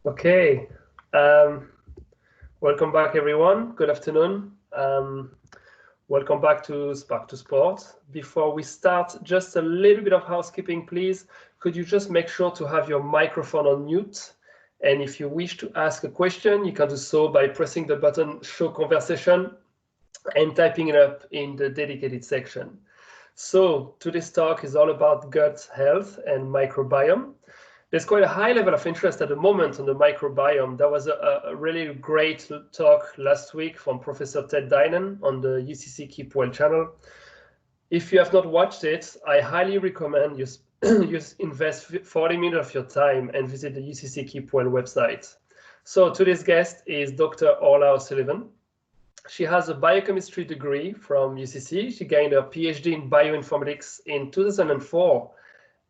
Okay, um, welcome back everyone. Good afternoon. Welcome back to Spark to Sport. Before we start, just a little bit of housekeeping, please. Could you just make sure to have your microphone on mute? And if you wish to ask a question, you can do so by pressing the button Show Conversation and typing it up in the dedicated section. So today's talk is all about gut health and microbiome. There's quite a high level of interest at the moment on the microbiome. There was a really great talk last week from Professor Ted Dinan on the UCC Keep Well channel. If you have not watched it, I highly recommend you, you invest 40 minutes of your time and visit the UCC Keep Well website. So today's guest is Dr. Orla O'Sullivan. She has a biochemistry degree from UCC. She gained her PhD in bioinformatics in 2004.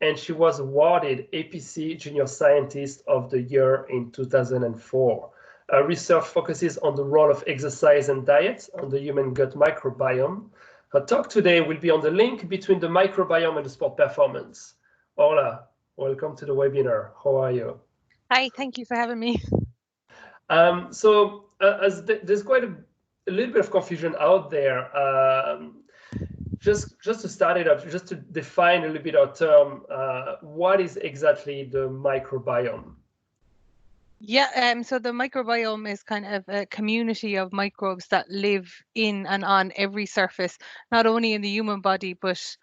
And she was awarded APC Junior Scientist of the Year in 2004. Her research focuses on the role of exercise and diet on the human gut microbiome. Her talk today will be on the link between the microbiome and the sport performance. Orla, welcome to the webinar. How are you? Hi, thank you for having me. There's quite a little bit of confusion out there. Just to start it up, just to define a little bit our term, what is exactly the microbiome? Yeah, so the microbiome is kind of a community of microbes that live in and on every surface, not only in the human body, but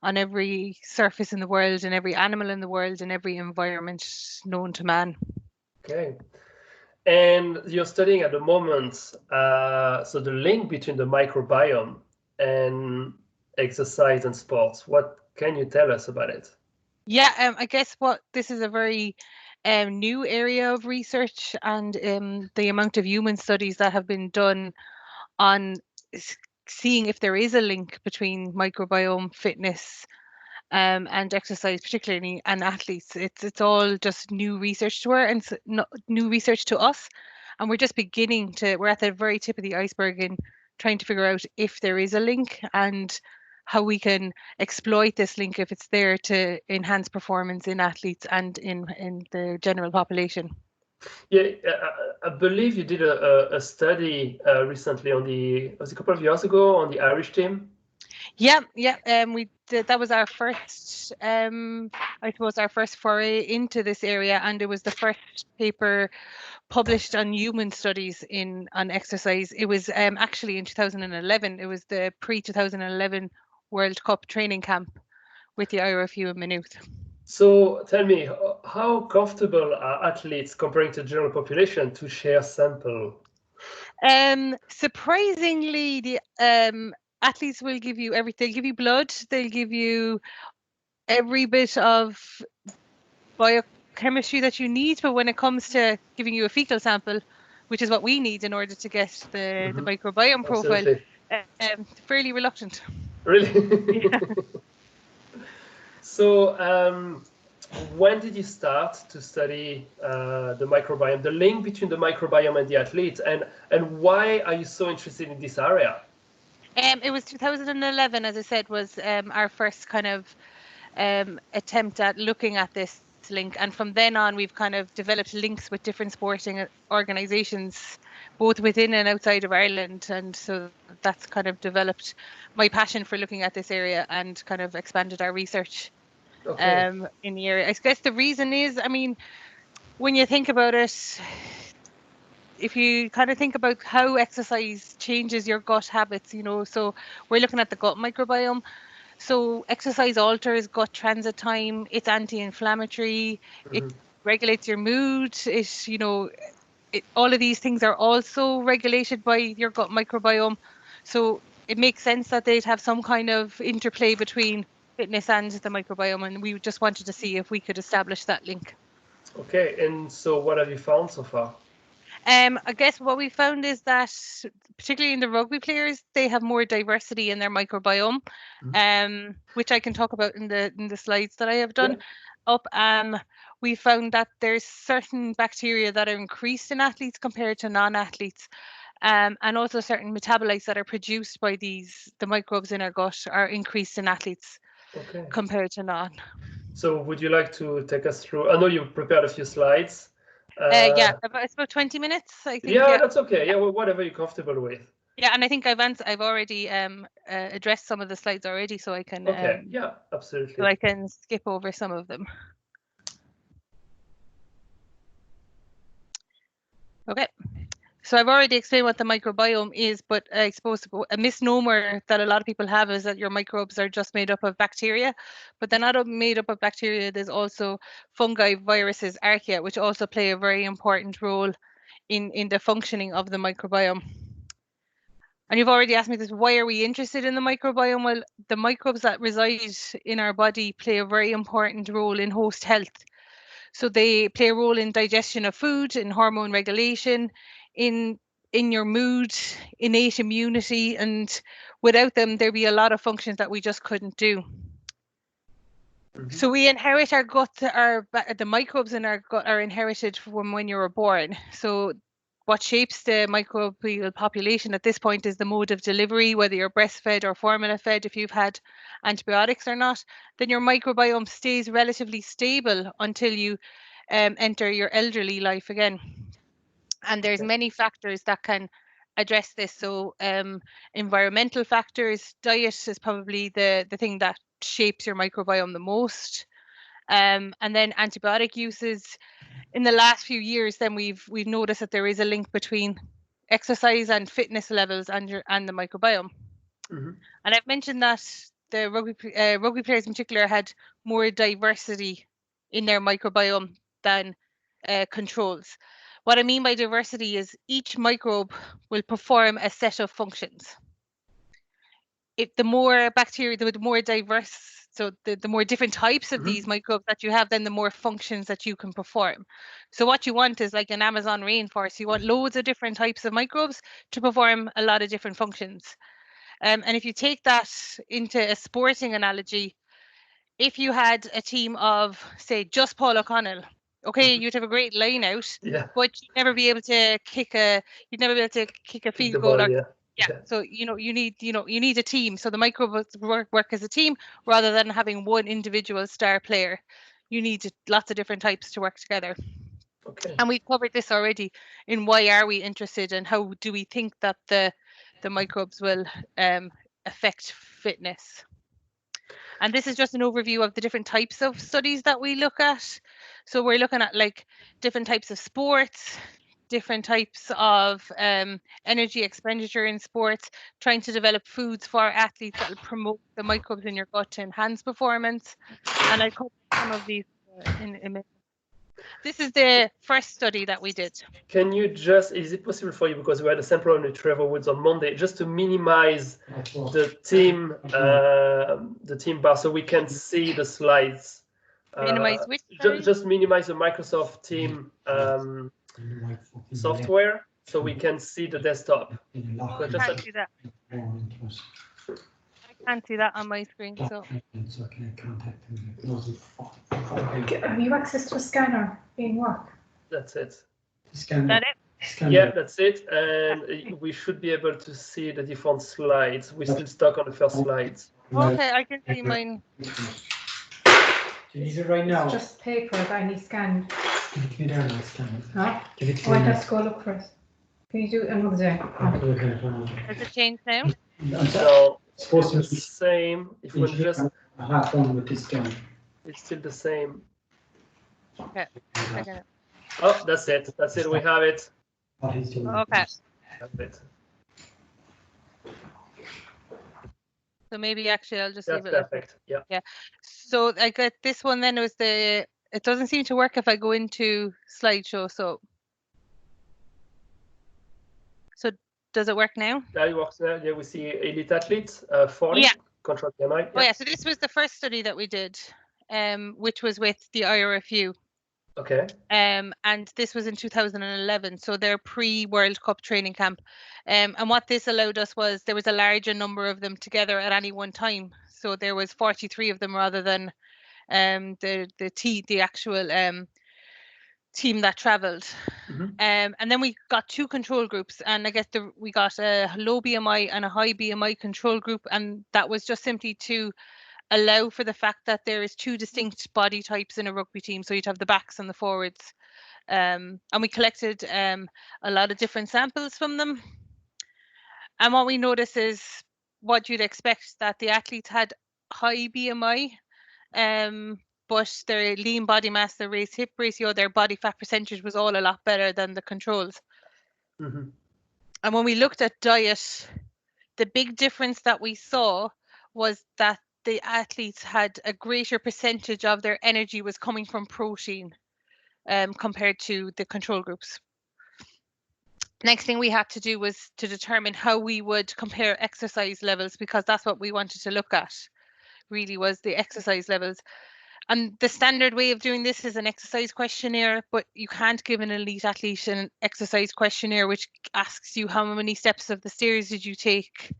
on every surface in the world, and every animal in the world, and every environment known to man. Okay. And you're studying at the moment, so the link between the microbiome and exercise and sports. What can you tell us about it? Yeah, I guess this is a very new area of research, and the amount of human studies that have been done on seeing if there is a link between microbiome, fitness, and exercise, particularly and athletes. It's all just new research to her and new research to us, and we're just beginning to. We're at the very tip of the iceberg in trying to figure out if there is a link and how we can exploit this link if it's there to enhance performance in athletes and in the general population. Yeah, I believe you did a study recently was it a couple of years ago on the Irish team? Yeah, we did. That was our first, I suppose, our first foray into this area, and it was the first paper published on human studies on exercise. It was actually in 2011. It was the pre-2011 World Cup training camp with the IRFU in Maynooth. So tell me, how comfortable are athletes comparing to the general population to share sample? Surprisingly, the athletes will give you everything. They'll give you blood. They'll give you every bit of biochemistry that you need, but when it comes to giving you a fecal sample, which is what we need in order to get the microbiome profile, fairly reluctant. Really? Yeah. So when did you start to study the microbiome, the link between the microbiome and the athlete, and why are you so interested in this area? It was 2011, as I said, was our first kind of attempt at looking at this link, and from then on we've kind of developed links with different sporting organizations both within and outside of Ireland, and so that's kind of developed my passion for looking at this area and kind of expanded our research in the area. I guess the reason is, I mean, when you think about it, if you kind of think about how exercise changes your gut habits, so we're looking at the gut microbiome. So exercise alters gut transit time. It's anti-inflammatory. It regulates your mood. All of these things are also regulated by your gut microbiome. So it makes sense that they'd have some kind of interplay between fitness and the microbiome, and we just wanted to see if we could establish that link. Okay, and so what have you found so far? I guess what we found is that, particularly in the rugby players, they have more diversity in their microbiome, which I can talk about in the slides that I have done up. We found that there's certain bacteria that are increased in athletes compared to non-athletes, and also certain metabolites that are produced by the microbes in our gut are increased in athletes compared to non. So would you like to take us through? I know you've prepared a few slides. Yeah, it's about 20 minutes, I think. Yeah, that's okay. Yeah, well, whatever you're comfortable with. Yeah, and I think I've already addressed some of the slides already, so I can Okay. Yeah, absolutely. so I can skip over some of them. Okay. So I've already explained what the microbiome is, but I suppose a misnomer that a lot of people have is that your microbes are just made up of bacteria, but they're not made up of bacteria. There's also fungi, viruses, archaea, which also play a very important role in the functioning of the microbiome. And you've already asked me this, why are we interested in the microbiome? Well, the microbes that reside in our body play a very important role in host health. So they play a role in digestion of food, in hormone regulation, in your mood, innate immunity, and without them, there'd be a lot of functions that we just couldn't do. So we inherit our gut, the microbes in our gut are inherited from when you were born. So what shapes the microbial population at this point is the mode of delivery, whether you're breastfed or formula fed, if you've had antibiotics or not. Then your microbiome stays relatively stable until you enter your elderly life again. And there's many factors that can address this. So environmental factors, diet is probably the thing that shapes your microbiome the most. And then antibiotic uses. In the last few years, then we've noticed that there is a link between exercise and fitness levels and the microbiome. And I've mentioned that the rugby players in particular had more diversity in their microbiome than controls. What I mean by diversity is each microbe will perform a set of functions. If the more bacteria, the more diverse, so the more different types of these microbes that you have, then the more functions that you can perform. So what you want is like an Amazon rainforest. You want loads of different types of microbes to perform a lot of different functions. And if you take that into a sporting analogy, if you had a team of, say, just Paul O'Connell, okay, you'd have a great line out, but you'd never be able to kick a field goal. So you need a team. So the microbes work as a team rather than having one individual star player. You need lots of different types to work together. Okay. And we covered this already in why are we interested and how do we think that the microbes will affect fitness. And this is just an overview of the different types of studies that we look at. So we're looking at like different types of sports, different types of energy expenditure in sports, trying to develop foods for our athletes that will promote the microbes in your gut to enhance performance. And I covered some of these in a minute. This is the first study that we did. Can you is it possible for you, because we had a sample on the Trevor Woods on Monday, just to minimize the team bar so we can see the slides? Minimize which? Just minimize the Microsoft Team software so we can see the desktop. I can't see that. I can't see that on my screen. So. Have you access to a scanner in work? That's it. Is that it? Yeah, that's it. And we should be able to see the different slides. We're still stuck on the first slides. Okay, I can see mine. Do you need it right now? It's just paper that I need scanned. Give it to me there and I'll scan it. Huh? Give it to me. I have to go look for it. Can you do it another day? Has it changed now? No, it's supposed to be the same. If we just half one with this scan. It's still the same. Okay. I get it. Oh, that's it. That's it. We have it. Okay. That's it. So maybe actually I'll just That's leave it. Perfect. Yeah. Yeah. So I got this one. Then it was it doesn't seem to work if I go into slideshow. So does it work now? That works now. Yeah, we see elite athletes, 40. Yeah. Control BMI. Yeah. Oh yeah. So this was the first study that we did, which was with the IRFU. Okay. And this was in 2011, so their pre-World Cup training camp. And what this allowed us was there was a larger number of them together at any one time. So there was 43 of them rather than the actual team that travelled. And then we got two control groups, and I guess we got a low BMI and a high BMI control group, and that was just simply to allow for the fact that there is two distinct body types in a rugby team. So you'd have the backs and the forwards. And we collected a lot of different samples from them. And what we noticed is what you'd expect, that the athletes had high BMI, but their lean body mass, their raised hip ratio, their body fat percentage was all a lot better than the controls. Mm-hmm. And when we looked at diet, the big difference that we saw was that the athletes had a greater percentage of their energy was coming from protein compared to the control groups. Next thing we had to do was to determine how we would compare exercise levels, because that's what we wanted to look at, really, was the exercise levels. And the standard way of doing this is an exercise questionnaire, but you can't give an elite athlete an exercise questionnaire which asks you how many steps of the stairs did you take,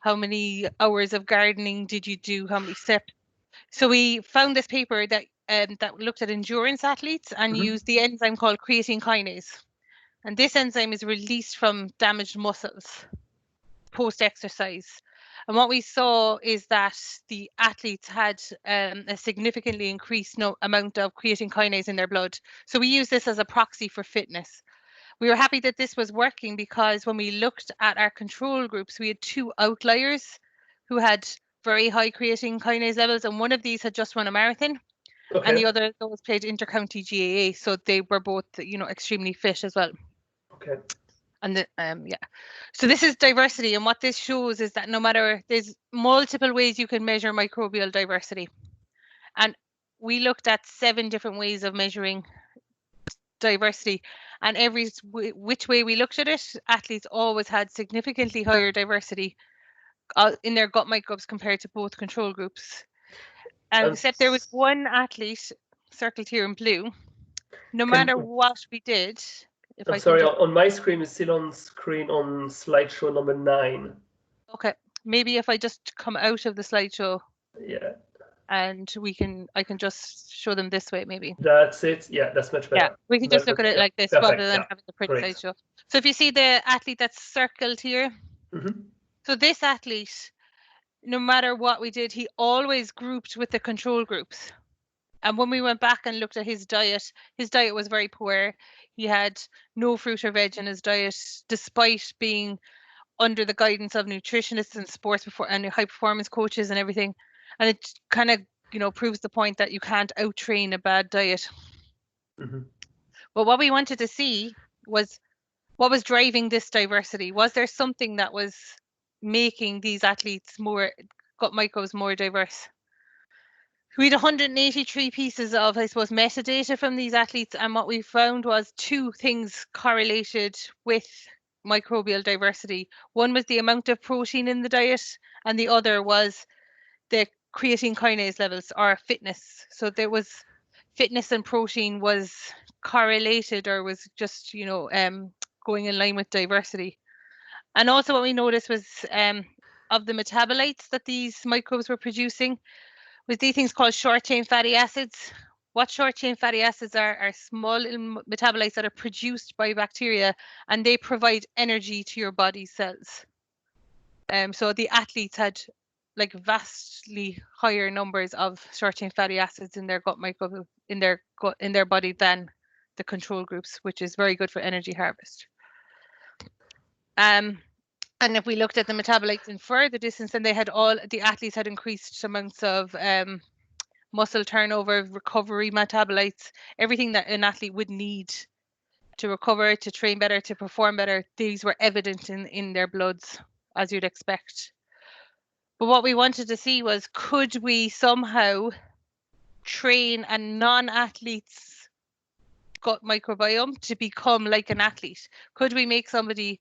how many hours of gardening did you do, how many steps. So we found this paper that looked at endurance athletes and used the enzyme called creatine kinase. And this enzyme is released from damaged muscles post-exercise. And what we saw is that the athletes had a significantly increased amount of creatine kinase in their blood. So we use this as a proxy for fitness. We were happy that this was working, because when we looked at our control groups, we had 2 outliers who had very high creatine kinase levels, and one of these had just run a marathon, and the other, those played intercounty GAA, so they were both, extremely fit as well. Okay. And so this is diversity, and what this shows is that no matter, there's multiple ways you can measure microbial diversity, and we looked at 7 different ways of measuring diversity, and which way we looked at it, athletes always had significantly higher diversity in their gut microbes compared to both control groups. Except there was one athlete circled here in blue. No matter what we did. I'm sorry, on my screen, it's still on screen on slideshow number 9. Okay, maybe if I just come out of the slideshow. Yeah. And I can just show them this way, maybe. That's it. Yeah, that's much better. Yeah, we can just look at it like this, rather than having the print slideshow. So if you see the athlete that's circled here, so this athlete, no matter what we did, he always grouped with the control groups. And when we went back and looked at his diet was very poor. He had no fruit or veg in his diet, despite being under the guidance of nutritionists and and high performance coaches and everything. And it kind of, proves the point that you can't out-train a bad diet. But what we wanted to see was what was driving this diversity. Was there something that was making these athletes gut microbes more diverse? We had 183 pieces of, metadata from these athletes, and what we found was 2 things correlated with microbial diversity. One was the amount of protein in the diet, and the other was the creatine kinase levels, or fitness. So there was fitness and protein was correlated, or was just, going in line with diversity. And also what we noticed was of the metabolites that these microbes were producing, was these things called short-chain fatty acids. What short-chain fatty acids are small little metabolites that are produced by bacteria, and they provide energy to your body cells. So the athletes had vastly higher numbers of short-chain fatty acids in their gut microbe, in their body, than the control groups, which is very good for energy harvest. And if we looked at the metabolites in further distance, then the athletes had increased amounts of muscle turnover, recovery metabolites, everything that an athlete would need to recover, to train better, to perform better. These were evident in their bloods, as you'd expect. But what we wanted to see was, could we somehow train a non-athlete's gut microbiome to become like an athlete? Could we make somebody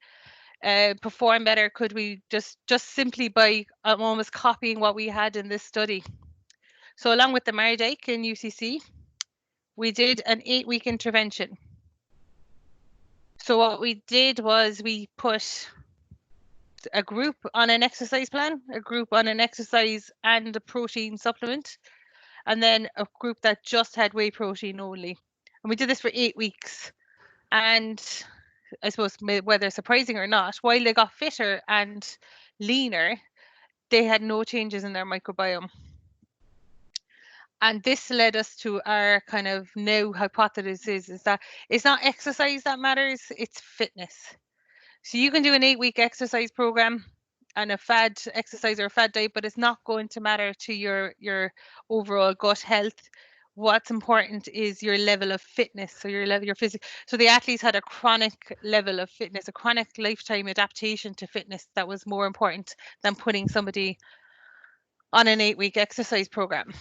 perform better? Could we just simply by almost copying what we had in this study? So along with the Mardyke in UCC, we did an 8-week intervention. So what we did was we put a group on an exercise plan, a group on an exercise and a protein supplement, and then a group that just had whey protein only. And we did this for 8 weeks. And I suppose, whether surprising or not, while they got fitter and leaner, they had no changes in their microbiome. And this led us to our kind of now hypothesis is that it's not exercise that matters, it's fitness. So you can do an 8-week exercise program and a fad exercise or a fad diet, but it's not going to matter to your overall gut health. What's important is your level of fitness, so your physical. So the athletes had a chronic level of fitness, a chronic lifetime adaptation to fitness that was more important than putting somebody on an 8-week exercise program,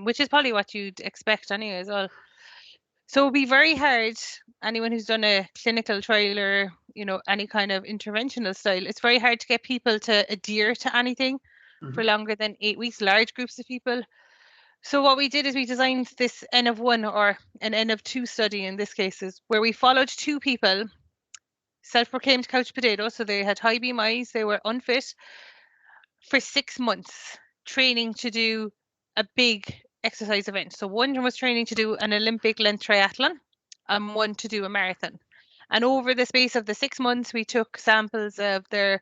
which is probably what you'd expect anyway as well. So it'll be very hard. Anyone who's done a clinical trial or any kind of interventional style, it's very hard to get people to adhere to anything for longer than 8 weeks, large groups of people. So what we did is we designed this N of 1 or an N of 2 study in this case, is where we followed 2 people, self-proclaimed couch potatoes, so they had high BMIs, they were unfit, for 6 months, training to do a big exercise event. So one was training to do an Olympic length triathlon and one to do a marathon. And over the space of the 6 months, we took samples of their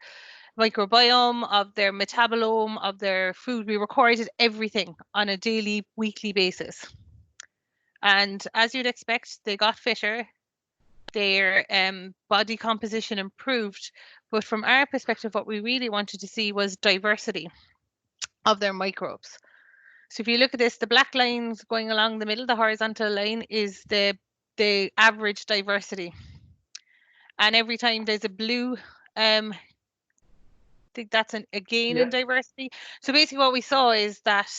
microbiome, of their metabolome, of their food. We recorded everything on a daily, weekly basis. And as you'd expect, they got fitter. Their body composition improved. But from our perspective, what we really wanted to see was diversity of their microbes. So if you look at this, the black lines going along the middle, the horizontal line is the average diversity. And every time there's a blue, I think that's a gain in diversity. So basically what we saw is that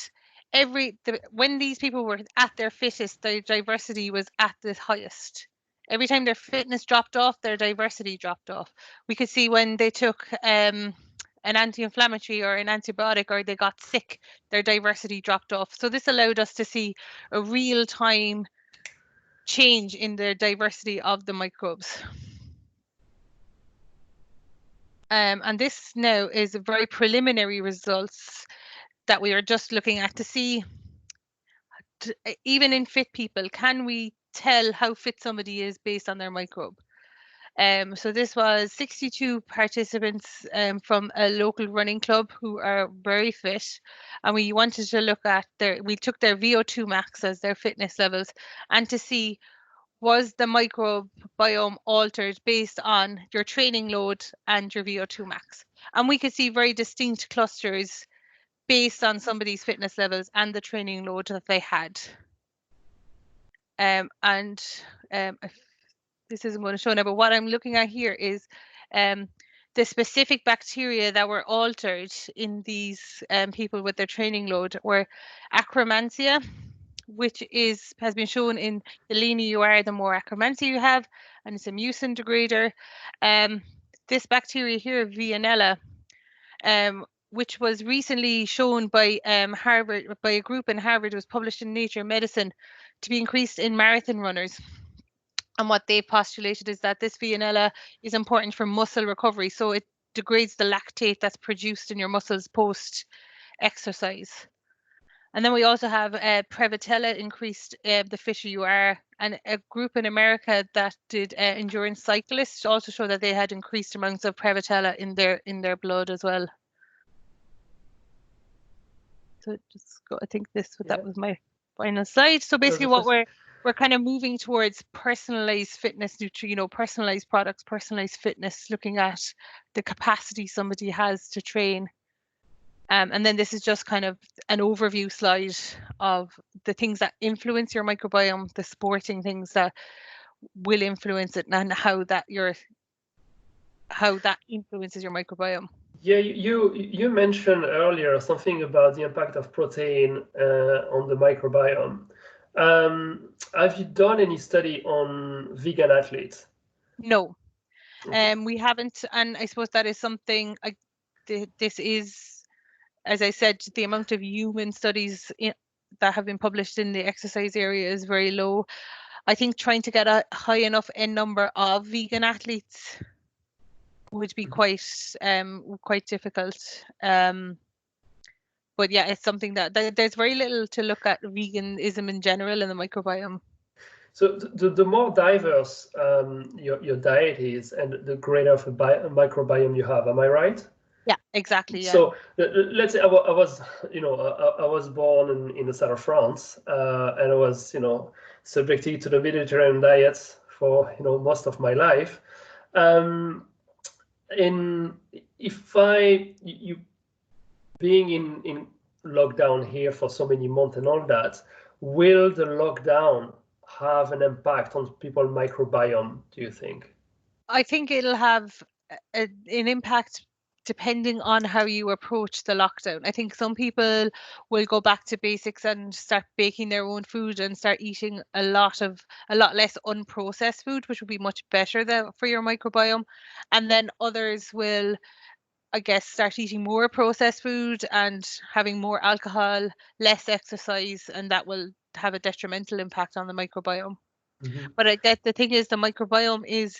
when these people were at their fittest, their diversity was at the highest. Every time their fitness dropped off, their diversity dropped off. We could see when they took an anti-inflammatory or an antibiotic, or they got sick, their diversity dropped off. So this allowed us to see a real-time change in the diversity of the microbes. And this now is a very preliminary results that we are just looking at to see, even in fit people, can we tell how fit somebody is based on their microbe? So this was 62 participants from a local running club who are very fit, and we wanted to look at we took their VO2 max as their fitness levels, and to see, was the microbiome altered based on your training load and your VO2 max? And we could see very distinct clusters based on somebody's fitness levels and the training load that they had. This isn't going to show now, but what I'm looking at here is the specific bacteria that were altered in these people with their training load were Akkermansia, which has been shown in the leaner you are, the more Akkermansia you have, and it's a mucin degrader. This bacteria here, Veillonella, which was recently shown by Harvard, by a group in Harvard, was published in Nature Medicine, to be increased in marathon runners. And what they postulated is that this Veillonella is important for muscle recovery, so it degrades the lactate that's produced in your muscles post-exercise. And then we also have Prevotella, increased the fitter you are, and a group in America that did endurance cyclists also showed that they had increased amounts of Prevotella in their blood as well. So just go, I think that was my final slide. So basically what we're kind of moving towards personalized fitness, personalized products, personalized fitness, looking at the capacity somebody has to train. And then this is just kind of an overview slide of the things that influence your microbiome, the sporting things that will influence it, and how that influences your microbiome. Yeah, you mentioned earlier something about the impact of protein on the microbiome. Have you done any study on vegan athletes? No, we haven't, and I suppose that is something. This is, as I said, the amount of human studies that have been published in the exercise area is very low. I think trying to get a high enough N number of vegan athletes would be quite difficult. But yeah, it's something that there's very little to look at veganism in general in the microbiome. So the more diverse your diet is, and the greater of a microbiome you have, am I right? Yeah, Exactly. Yeah. So let's say I was, I was born in the south of France, and I was, subjected to the vegetarian diet for, most of my life. And if you being in lockdown here for so many months and all that, will the lockdown have an impact on people's microbiome, do you think? I think it'll have an impact depending on how you approach the lockdown. I think some people will go back to basics and start baking their own food and start eating a lot less unprocessed food, which would be much better for your microbiome. And then others will, I guess, start eating more processed food and having more alcohol, less exercise, and that will have a detrimental impact on the microbiome. Mm-hmm. But I get the thing is the microbiome is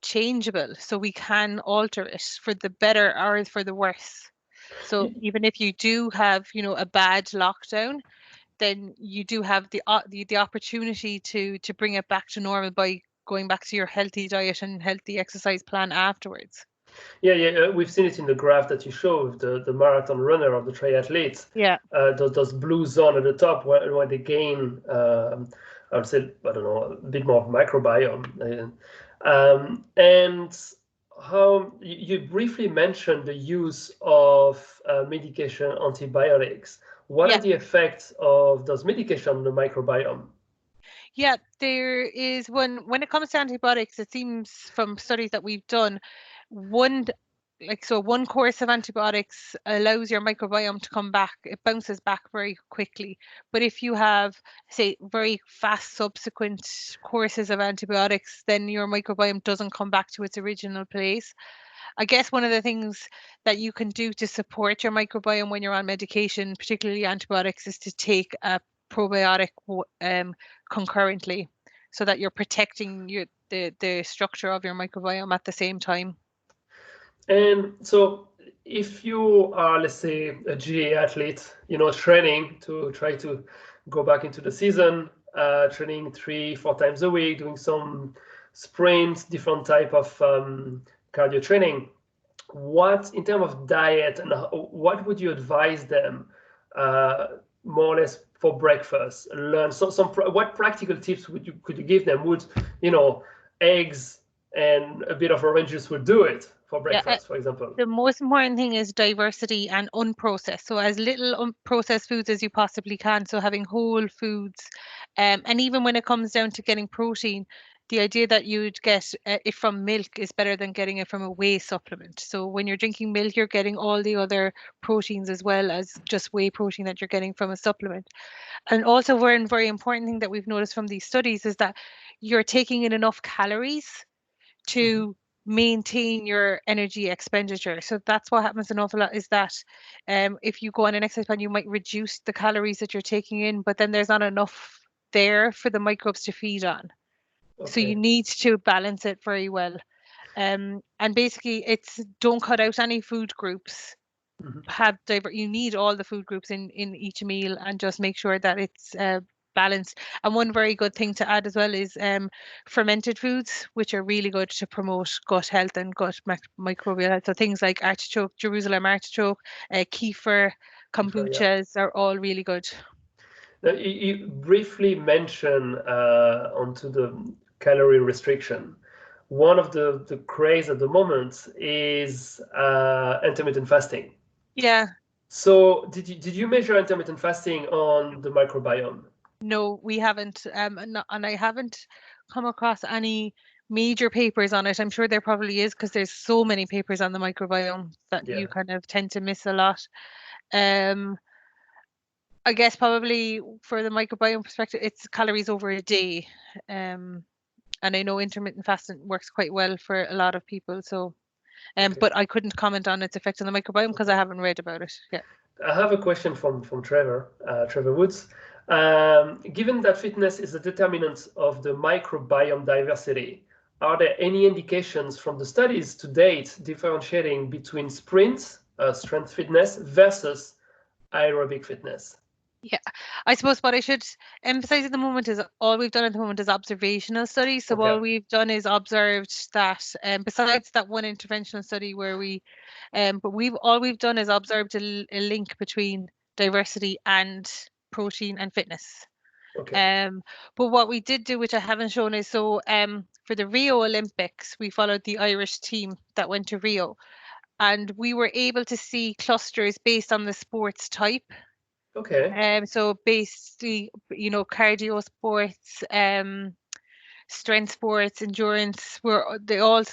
changeable, so we can alter it for the better or for the worse. So even if you do have, a bad lockdown, then you do have the opportunity to bring it back to normal by going back to your healthy diet and healthy exercise plan afterwards. Yeah, we've seen it in the graph that you showed, the marathon runner or the triathlete. Yeah. Those blue zone at the top where they gain, I would say, I don't know, a bit more microbiome. And how you briefly mentioned the use of medication, antibiotics. What are the effects of those medications on the microbiome? Yeah, there is when it comes to antibiotics, it seems from studies that we've done, one course of antibiotics allows your microbiome to come back. It bounces back very quickly. But if you have, say, very fast subsequent courses of antibiotics, then your microbiome doesn't come back to its original place. I guess one of the things that you can do to support your microbiome when you're on medication, particularly antibiotics, is to take a probiotic concurrently, so that you're protecting the structure of your microbiome at the same time. And so if you are, let's say, a GA athlete, training to try to go back into the season, training 3-4 times a week, doing some sprints, different type of cardio training, what, in terms of diet, and what would you advise them more or less for breakfast? What practical tips could you give them? Would, eggs and a bit of orange juice would do it for breakfast, for example? The most important thing is diversity and unprocessed. So as little unprocessed foods as you possibly can. So having whole foods, and even when it comes down to getting protein, the idea that you'd get it from milk is better than getting it from a whey supplement. So when you're drinking milk, you're getting all the other proteins as well as just whey protein that you're getting from a supplement. And also one very important thing that we've noticed from these studies is that you're taking in enough calories to maintain your energy expenditure. So that's what happens an awful lot, is that if you go on an exercise plan, you might reduce the calories that you're taking in, but then there's not enough there for the microbes to feed on. Okay. So you need to balance it very well. And basically it's don't cut out any food groups. You need all the food groups in each meal, and just make sure that it's balanced. And one very good thing to add as well is fermented foods, which are really good to promote gut health and gut microbial health. So things like artichoke, Jerusalem artichoke, kefir, kombuchas are all really good. Now, you briefly mentioned onto the calorie restriction. One of the craze at the moment is intermittent fasting. Yeah. So did you measure intermittent fasting on the microbiome? No, we haven't, and I haven't come across any major papers on it. I'm sure there probably is, because there's so many papers on the microbiome that you kind of tend to miss a lot. I guess probably for the microbiome perspective, it's calories over a day. And I know intermittent fasting works quite well for a lot of people. So, but I couldn't comment on its effect on the microbiome because I haven't read about it yet. I have a question from Trevor Woods. Given that fitness is a determinant of the microbiome diversity, are there any indications from the studies to date differentiating between sprint, strength fitness, versus aerobic fitness? Yeah, I suppose what I should emphasize at the moment is all we've done at the moment is observational studies. So all we've done is observed that, besides that one interventional study where but all we've done is observed a link between diversity and protein and fitness. But what we did do, which I haven't shown, is for the Rio Olympics, we followed the Irish team that went to Rio, and we were able to see clusters based on the sports type. So basically, cardio sports, strength sports, endurance, they all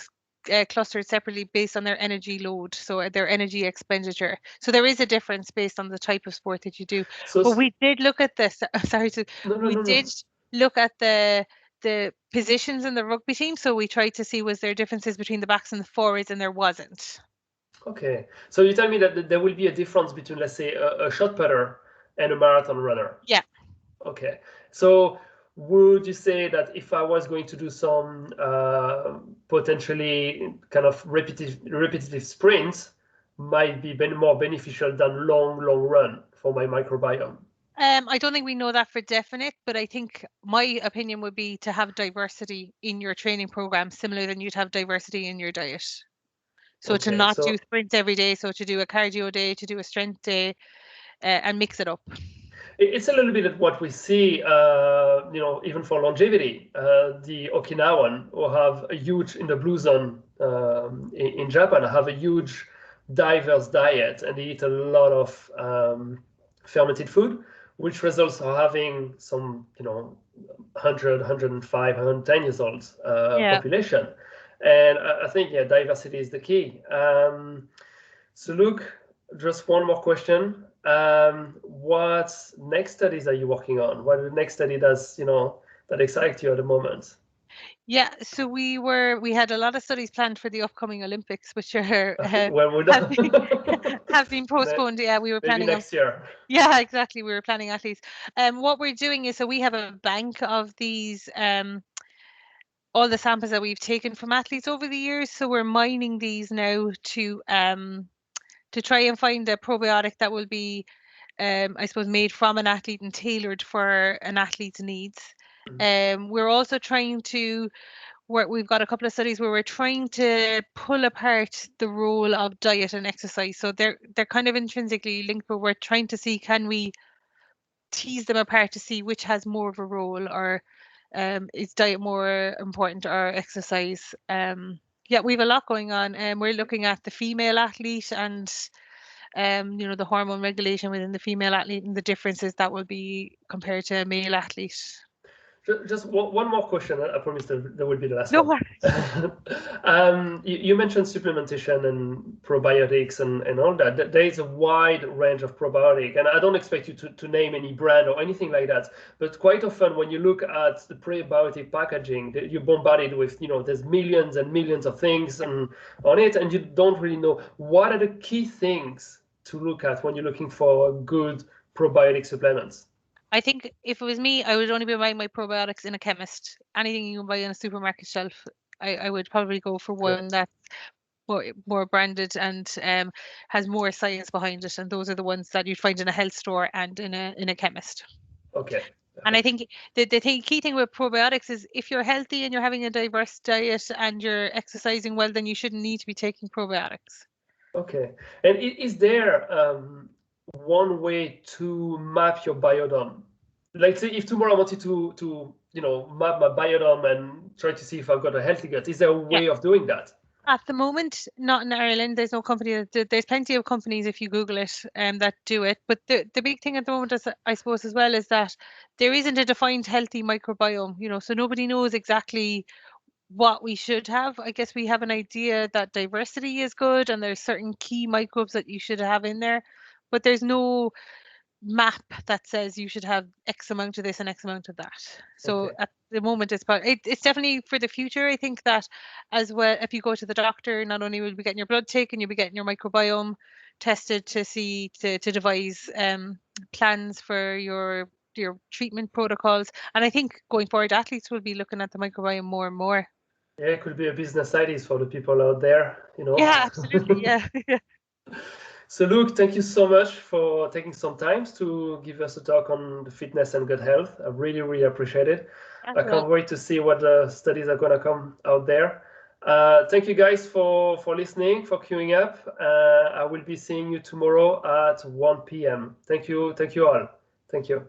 clustered separately based on their energy load, so their energy expenditure. So there is a difference based on the type of sport that you do. But we did look at this. Did look at the positions in the rugby team. So we tried to see was there differences between the backs and the forwards, and there wasn't. Okay, so you tell me that there will be a difference between, let's say, a shot putter and a marathon runner. Yeah. Okay, so would you say that if I was going to do some potentially kind of repetitive sprints, might be more beneficial than long run for my microbiome? I don't think we know that for definite, but I think my opinion would be to have diversity in your training program, similar than you'd have diversity in your diet. So to not do sprints every day, so to do a cardio day, to do a strength day, and mix it up. It's a little bit of what we see, even for longevity. The Okinawan, who have a huge, in the blue zone in Japan, have a huge diverse diet, and they eat a lot of fermented food, which results in having some, 100, 105, 110 years old population. And I think, diversity is the key. So Luke, just one more question. What next studies are you working on? What are the next study that excites you at the moment? Yeah, so we had a lot of studies planned for the upcoming Olympics, which are have been postponed. Yeah, we were planning next year. Yeah, exactly. We were planning athletes. What we're doing is, so we have a bank of these all the samples that we've taken from athletes over the years. So we're mining these now to try and find a probiotic that will be, I suppose, made from an athlete and tailored for an athlete's needs. We're also trying to we've got a couple of studies where we're trying to pull apart the role of diet and exercise. So they're kind of intrinsically linked, but we're trying to see, can we tease them apart to see which has more of a role, or is diet more important or exercise? Yeah, we have a lot going on, and we're looking at the female athlete and the hormone regulation within the female athlete and the differences that will be compared to a male athlete. Just one more question. I promise there will be the last one. You mentioned supplementation and probiotics and all that. There is a wide range of probiotic, and I don't expect you to name any brand or anything like that. But quite often, when you look at the prebiotic packaging, you're bombarded with, there's millions and millions of things on it, and you don't really know what are the key things to look at when you're looking for good probiotic supplements. I think if it was me, I would only be buying my probiotics in a chemist. Anything you can buy on a supermarket shelf, I would probably go for one that's more branded and has more science behind it. And those are the ones that you'd find in a health store and in a chemist. Okay. And I think the key thing with probiotics is, if you're healthy and you're having a diverse diet and you're exercising well, then you shouldn't need to be taking probiotics. Okay. And is there one way to map your biodome? Like, say, if tomorrow I wanted to map my biodome and try to see if I've got a healthy gut, is there a way of doing that? At the moment, not in Ireland. There's no company there's plenty of companies, if you Google it, that do it. But the big thing at the moment, is, I suppose, as well, is that there isn't a defined healthy microbiome. So nobody knows exactly what we should have. I guess we have an idea that diversity is good and there's certain key microbes that you should have in there, but there's no map that says you should have X amount of this and X amount of that. So at the moment, it's definitely for the future. I think that as well, if you go to the doctor, not only will you be getting your blood taken, you'll be getting your microbiome tested to devise plans for your treatment protocols. And I think going forward, athletes will be looking at the microbiome more and more. Yeah, it could be a business idea for the people out there, Yeah, absolutely. Yeah. So Luke, thank you so much for taking some time to give us a talk on the fitness and gut health. I really, really appreciate it. I can't wait to see what studies are going to come out there. Thank you guys for listening, for queuing up. I will be seeing you tomorrow at 1 p.m. Thank you all. Thank you.